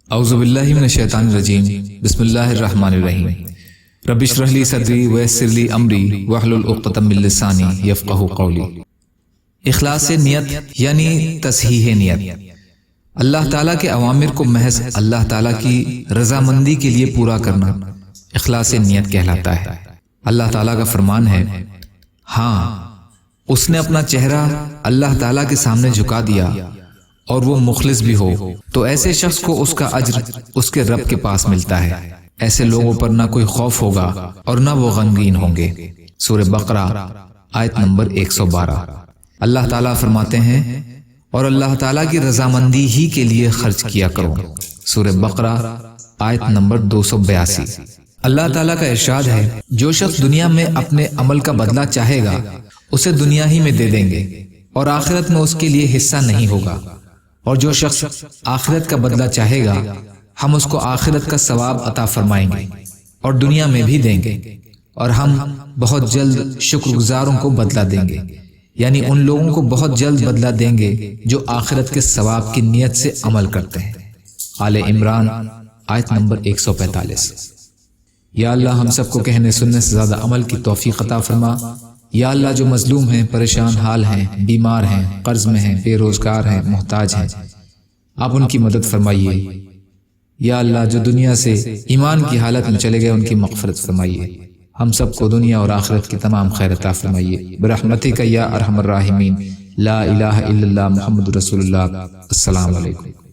اعوذ باللہ من الشیطان الرجیم بسم اللہ الرحمن الرحیم رب اشرح لی صدری ویسر لی امری واحلل عقدۃ من لسانی یفقہوا قولی۔ اخلاص نیت یعنی تصحیح نیت، اللہ تعالیٰ کے اوامر کو محض اللہ تعالیٰ کی رضامندی کے لیے پورا کرنا اخلاص نیت کہلاتا ہے۔ اللہ تعالیٰ کا فرمان ہے، ہاں اس نے اپنا چہرہ اللہ تعالیٰ کے سامنے جھکا دیا اور وہ مخلص بھی ہو تو ایسے شخص کو اس کا اجر اس کے رب کے پاس ملتا ہے۔ ایسے لوگوں پر نہ کوئی خوف ہوگا اور نہ وہ غمگین ہوں گے۔ سورہ بقرہ آیت نمبر 112۔ اللہ تعالیٰ فرماتے ہیں، اور اللہ تعالیٰ کی رضامندی ہی کے لیے خرچ کیا کرو۔ سورہ بقرہ آیت نمبر 282۔ اللہ تعالیٰ کا ارشاد ہے، جو شخص دنیا میں اپنے عمل کا بدلہ چاہے گا اسے دنیا ہی میں دے دیں گے اور آخرت میں اس کے لیے حصہ نہیں ہوگا، اور جو شخص آخرت کا بدلہ چاہے گا ہم اس کو آخرت کا ثواب عطا فرمائیں گے اور دنیا میں بھی دیں گے، اور ہم بہت جلد شکر گزاروں کو بدلہ دیں گے، یعنی ان لوگوں کو بہت جلد بدلہ دیں گے جو آخرت کے ثواب کی نیت سے عمل کرتے ہیں۔ آل عمران آیت نمبر 145۔ یا اللہ ہم سب کو کہنے سننے سے زیادہ عمل کی توفیق عطا فرما۔ یا اللہ جو مظلوم ہیں، پریشان حال ہیں، بیمار ہیں، قرض میں ہیں، بے روزگار ہیں، محتاج ہیں، آپ ان کی مدد فرمائیے۔ یا اللہ جو دنیا سے ایمان کی حالت میں چلے گئے ان کی مغفرت فرمائیے۔ ہم سب کو دنیا اور آخرت کی تمام خیر عطا فرمائیے برحمتک یا ارحم الراحمین۔ لا الہ الا اللہ محمد رسول اللہ۔ السلام علیکم۔